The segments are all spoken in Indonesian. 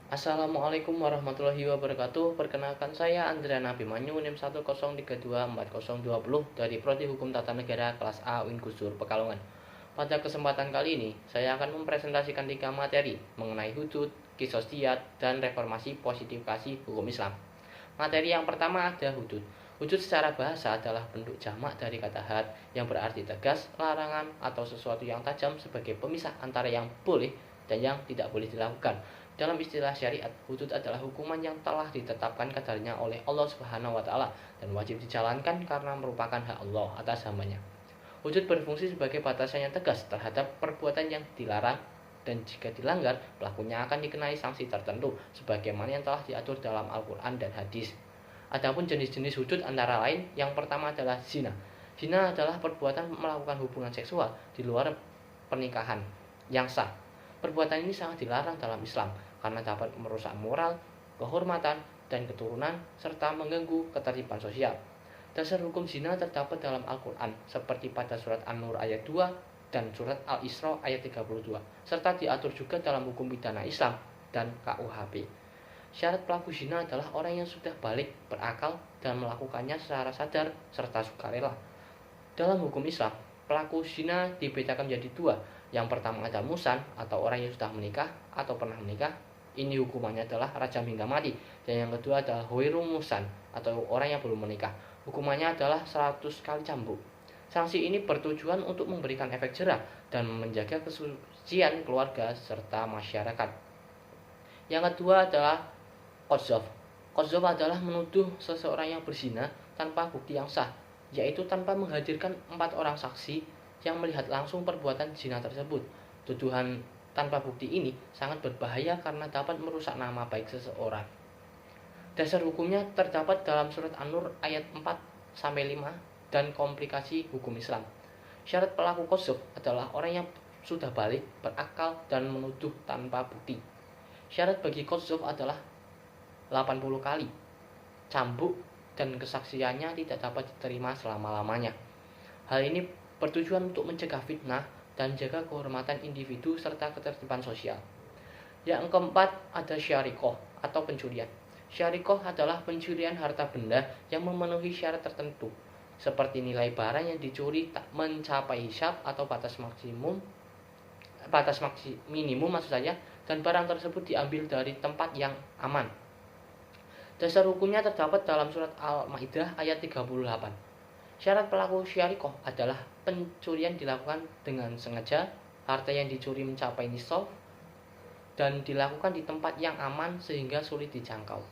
Assalamualaikum warahmatullahi wabarakatuh. Perkenalkan saya Andrian Abimanyu NIM 103242020 dari Prodi Hukum Tata Negara kelas A UIN Gusdur Pekalongan. Pada kesempatan kali ini, saya akan mempresentasikan 3 materi mengenai hudud, kisosiat, dan reformasi positifikasi hukum Islam. Materi yang pertama ada hudud. Hudud secara bahasa adalah bentuk jamak dari kata had yang berarti tegas, larangan, atau sesuatu yang tajam sebagai pemisah antara yang boleh dan yang tidak boleh dilakukan. Dalam istilah syariat, hudud adalah hukuman yang telah ditetapkan kadarnya oleh Allah Subhanahu wa taala dan wajib dijalankan karena merupakan hak Allah atas hambanya. Hudud berfungsi sebagai batasan yang tegas terhadap perbuatan yang dilarang, dan jika dilanggar, pelakunya akan dikenai sanksi tertentu sebagaimana yang telah diatur dalam Al-Qur'an dan hadis. Adapun jenis-jenis hudud antara lain, yang pertama adalah zina. Zina adalah perbuatan melakukan hubungan seksual di luar pernikahan yang sah. Perbuatan ini sangat dilarang dalam Islam karena dapat merusak moral, kehormatan, dan keturunan serta mengganggu ketertiban sosial. Dasar hukum zina terdapat dalam Al-Qur'an seperti pada surat An-Nur ayat 2 dan surat Al-Isra ayat 32, serta diatur juga dalam hukum pidana Islam dan KUHP. Syarat pelaku zina adalah orang yang sudah balik, berakal, dan melakukannya secara sadar serta sukarela. Dalam hukum Islam, pelaku zina dibedakan menjadi dua. Yang pertama adalah musan atau orang yang sudah menikah atau pernah menikah. Ini hukumannya adalah rajam hingga mati. Dan yang kedua adalah hoiru musan atau orang yang belum menikah. Hukumannya adalah 100 kali cambuk. Sanksi ini bertujuan untuk memberikan efek jerah dan menjaga kesucian keluarga serta masyarakat. Yang kedua adalah qadzaf. Qadzaf adalah menuduh seseorang yang berzina tanpa bukti yang sah, yaitu tanpa menghadirkan 4 orang saksi yang melihat langsung perbuatan zina tersebut. Tuduhan tanpa bukti ini sangat berbahaya karena dapat merusak nama baik seseorang. Dasar hukumnya terdapat dalam surat An-Nur ayat 4-5 dan komplikasi hukum Islam. Syarat pelaku qadzaf adalah orang yang sudah balik, berakal, dan menuduh tanpa bukti. Syarat bagi qadzaf adalah 80 kali cambuk dan kesaksiannya tidak dapat diterima selama-lamanya. Hal ini bertujuan untuk mencegah fitnah dan jaga kehormatan individu serta ketertiban sosial. Yang keempat ada syarikoh atau pencurian. Syarikoh adalah pencurian harta benda yang memenuhi syarat tertentu, seperti nilai barang yang dicuri tak mencapai hisab atau batas minimum maksud saya, dan barang tersebut diambil dari tempat yang aman. Dasar hukumnya terdapat dalam surat Al-Maidah ayat 38. Syarat pelaku syarikoh adalah pencurian dilakukan dengan sengaja, harta yang dicuri mencapai nisab, dan dilakukan di tempat yang aman sehingga sulit dijangkau.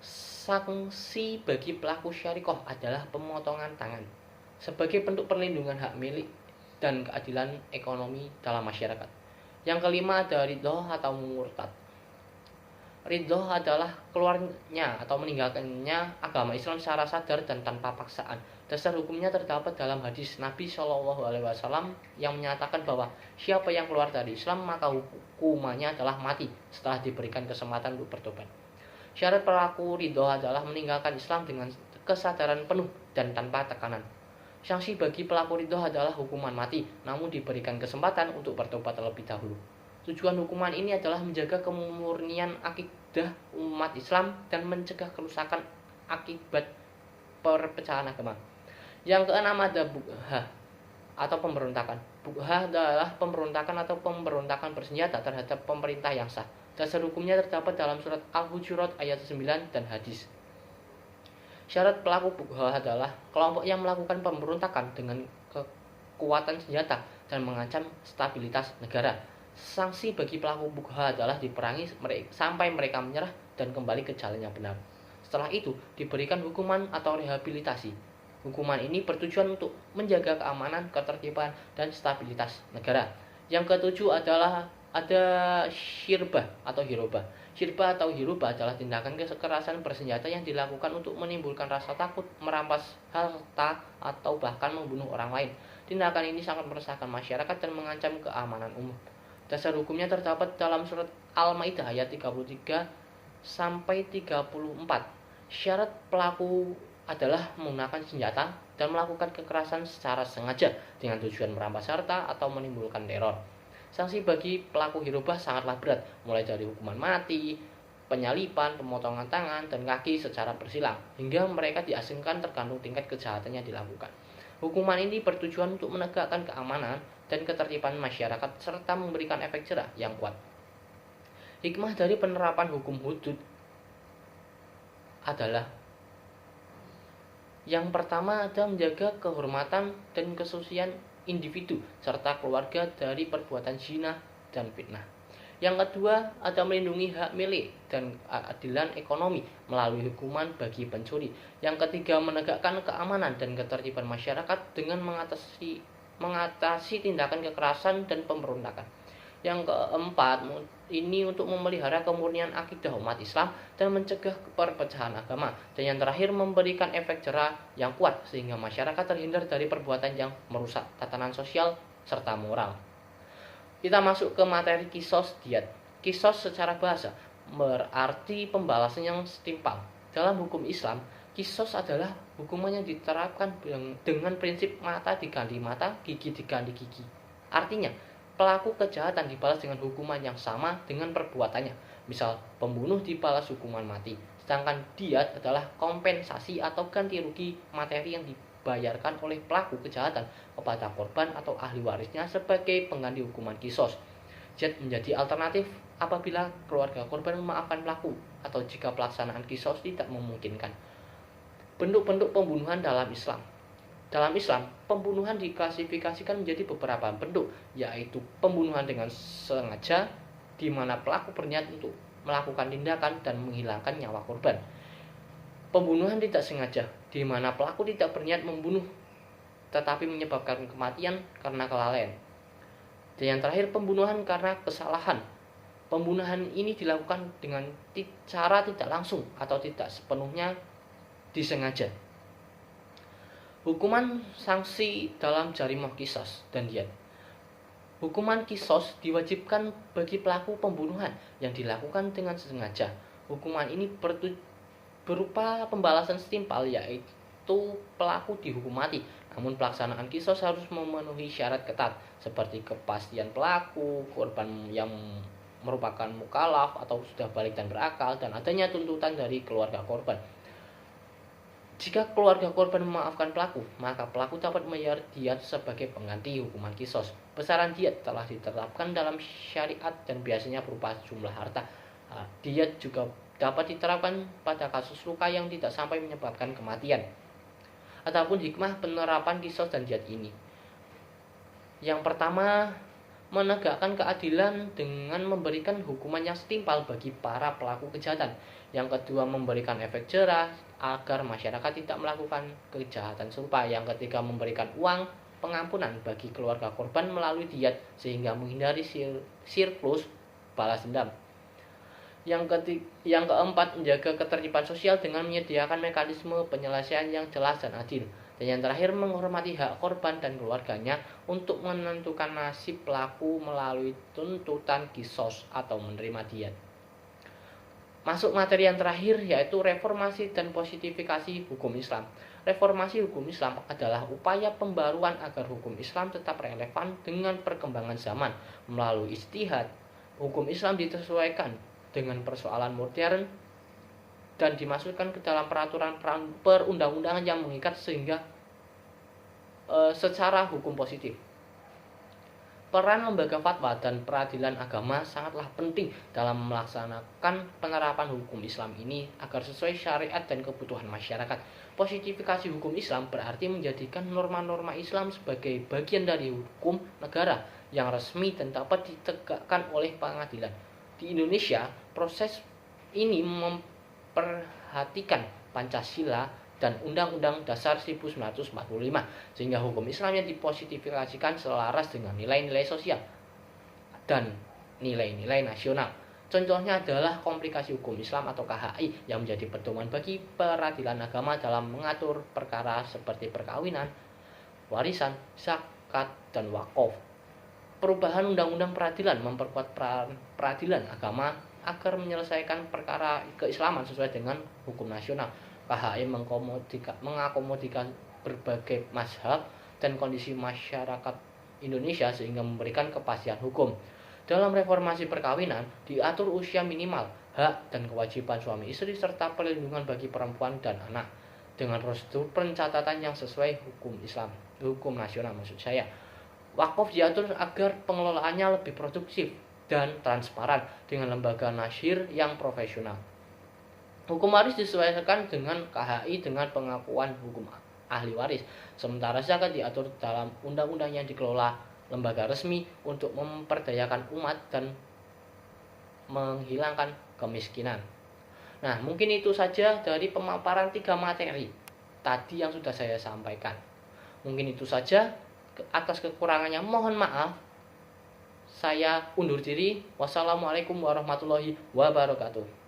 Sanksi bagi pelaku syarikoh adalah pemotongan tangan sebagai bentuk perlindungan hak milik dan keadilan ekonomi dalam masyarakat. Yang kelima ada ridho atau murtad. Ridho adalah keluarnya atau meninggalkannya agama Islam secara sadar dan tanpa paksaan. Dasar hukumnya terdapat dalam hadis Nabi Shallallahu Alaihi Wasallam yang menyatakan bahwa siapa yang keluar dari Islam maka hukumannya adalah mati setelah diberikan kesempatan untuk bertobat. Syarat pelaku ridho adalah meninggalkan Islam dengan kesadaran penuh dan tanpa tekanan. Sanksi bagi pelaku ridho adalah hukuman mati, namun diberikan kesempatan untuk bertobat terlebih dahulu. Tujuan hukuman ini adalah menjaga kemurnian akidah umat Islam dan mencegah kerusakan akibat perpecahan agama. Yang keenam ada bugha atau pemberontakan. Bugha adalah pemberontakan atau pemberontakan bersenjata terhadap pemerintah yang sah. Dasar hukumnya terdapat dalam surat Al-Hujurat ayat 9 dan hadis. Syarat pelaku bugha adalah kelompok yang melakukan pemberontakan dengan kekuatan senjata dan mengancam stabilitas negara. Sanksi bagi pelaku bugha adalah diperangi sampai mereka menyerah dan kembali ke jalan yang benar. Setelah itu diberikan hukuman atau rehabilitasi. Hukuman ini bertujuan untuk menjaga keamanan, ketertiban, dan stabilitas negara. Yang ketujuh adalah ada syirbah atau hirobah. Syirbah atau hirobah adalah tindakan kekerasan bersenjata yang dilakukan untuk menimbulkan rasa takut, merampas harta, atau bahkan membunuh orang lain. Tindakan ini sangat meresahkan masyarakat dan mengancam keamanan umum. Dasar hukumnya terdapat dalam surat Al-Maidah ayat 33 sampai 34. Syarat pelaku adalah menggunakan senjata dan melakukan kekerasan secara sengaja dengan tujuan merampas harta atau menimbulkan teror. Sanksi bagi pelaku hirubah sangatlah berat, mulai dari hukuman mati, penyalipan, pemotongan tangan, dan kaki secara bersilang, hingga mereka diasingkan tergantung tingkat kejahatan yang dilakukan. Hukuman ini bertujuan untuk menegakkan keamanan dan ketertiban masyarakat serta memberikan efek jerah yang kuat. Hikmah dari penerapan hukum hudud adalah yang pertama ada menjaga kehormatan dan kesucian individu serta keluarga dari perbuatan zina dan fitnah. Yang kedua ada melindungi hak milik dan keadilan ekonomi melalui hukuman bagi pencuri. Yang ketiga menegakkan keamanan dan ketertiban masyarakat dengan mengatasi tindakan kekerasan dan pemberontakan. Yang keempat, ini untuk memelihara kemurnian akidah umat Islam dan mencegah perpecahan agama. Dan yang terakhir, memberikan efek jerah yang kuat sehingga masyarakat terhindar dari perbuatan yang merusak tatanan sosial serta moral. Kita masuk ke materi kisos diat. Kisos secara bahasa berarti pembalasan yang setimpal. Dalam hukum Islam, kisos adalah hukuman yang diterapkan dengan prinsip mata diganti mata, gigi diganti gigi. Artinya, pelaku kejahatan dibalas dengan hukuman yang sama dengan perbuatannya. Misal, pembunuh dibalas hukuman mati. Sedangkan diat adalah kompensasi atau ganti rugi materi yang dibayarkan oleh pelaku kejahatan kepada korban atau ahli warisnya sebagai pengganti hukuman kisos. Diat menjadi alternatif apabila keluarga korban memaafkan pelaku atau jika pelaksanaan kisos tidak memungkinkan. Bentuk-bentuk pembunuhan dalam Islam. Dalam Islam, pembunuhan diklasifikasikan menjadi beberapa bentuk, yaitu pembunuhan dengan sengaja, di mana pelaku berniat untuk melakukan tindakan dan menghilangkan nyawa korban. Pembunuhan tidak sengaja, di mana pelaku tidak berniat membunuh, tetapi menyebabkan kematian karena kelalaian. Dan yang terakhir, pembunuhan karena kesalahan. Pembunuhan ini dilakukan dengan cara tidak langsung atau tidak sepenuhnya disengaja. Hukuman sanksi dalam jarimah kisos dan diat. Hukuman kisos diwajibkan bagi pelaku pembunuhan yang dilakukan dengan sengaja. Hukuman ini berupa pembalasan setimpal, yaitu pelaku dihukum mati. Namun pelaksanaan kisos harus memenuhi syarat ketat seperti kepastian pelaku, korban yang merupakan mukallaf atau sudah balik dan berakal, dan adanya tuntutan dari keluarga korban. Jika keluarga korban memaafkan pelaku, maka pelaku dapat membayar diat sebagai pengganti hukuman kisos. Besaran diat telah ditetapkan dalam syariat dan biasanya berupa jumlah harta. Diat juga dapat diterapkan pada kasus luka yang tidak sampai menyebabkan kematian. Adapun hikmah penerapan kisos dan diat ini. Yang pertama, menegakkan keadilan dengan memberikan hukuman yang setimpal bagi para pelaku kejahatan. Yang kedua, memberikan efek jerah agar masyarakat tidak melakukan kejahatan serupa. Yang ketiga, memberikan uang pengampunan bagi keluarga korban melalui diat sehingga menghindari siklus balas dendam. Yang keempat, menjaga ketertiban sosial dengan menyediakan mekanisme penyelesaian yang jelas dan adil. Dan yang terakhir, menghormati hak korban dan keluarganya untuk menentukan nasib pelaku melalui tuntutan kisos atau menerima diat. Masuk materi yang terakhir, yaitu reformasi dan positifikasi hukum Islam. Reformasi hukum Islam adalah upaya pembaruan agar hukum Islam tetap relevan dengan perkembangan zaman. Melalui ijtihad, hukum Islam disesuaikan dengan persoalan modern dan dimasukkan ke dalam peraturan perundang-undangan yang mengikat sehingga secara hukum positif. Peran lembaga fatwa dan peradilan agama sangatlah penting dalam melaksanakan penerapan hukum Islam ini agar sesuai syariat dan kebutuhan masyarakat. Positifikasi hukum Islam berarti menjadikan norma-norma Islam sebagai bagian dari hukum negara yang resmi dan dapat ditegakkan oleh pengadilan. Di Indonesia, proses ini memperhatikan Pancasila dan Undang-Undang Dasar 1945 sehingga hukum Islam yang dipositifikasikan selaras dengan nilai-nilai sosial dan nilai-nilai nasional. Contohnya adalah komplikasi hukum Islam atau KHI yang menjadi pedoman bagi peradilan agama dalam mengatur perkara seperti perkawinan, warisan, zakat, dan wakaf. Perubahan undang-undang peradilan memperkuat peran peradilan agama agar menyelesaikan perkara keislaman sesuai dengan hukum nasional. KHI mengakomodasikan berbagai mazhab dan kondisi masyarakat Indonesia sehingga memberikan kepastian hukum. Dalam reformasi perkawinan, diatur usia minimal, hak dan kewajiban suami istri serta perlindungan bagi perempuan dan anak dengan prosedur pencatatan yang sesuai hukum Islam, hukum nasional maksud saya. Wakaf diatur agar pengelolaannya lebih produktif dan transparan dengan lembaga nasyir yang profesional. Hukum waris disesuaikan dengan KHI dengan pengakuan hukum ahli waris. Sementara zakat diatur dalam undang-undang yang dikelola lembaga resmi untuk memperdayakan umat dan menghilangkan kemiskinan. Nah, mungkin itu saja dari pemaparan 3 materi tadi yang sudah saya sampaikan. Mungkin itu saja, atas kekurangannya mohon maaf. Saya undur diri. Wassalamualaikum warahmatullahi wabarakatuh.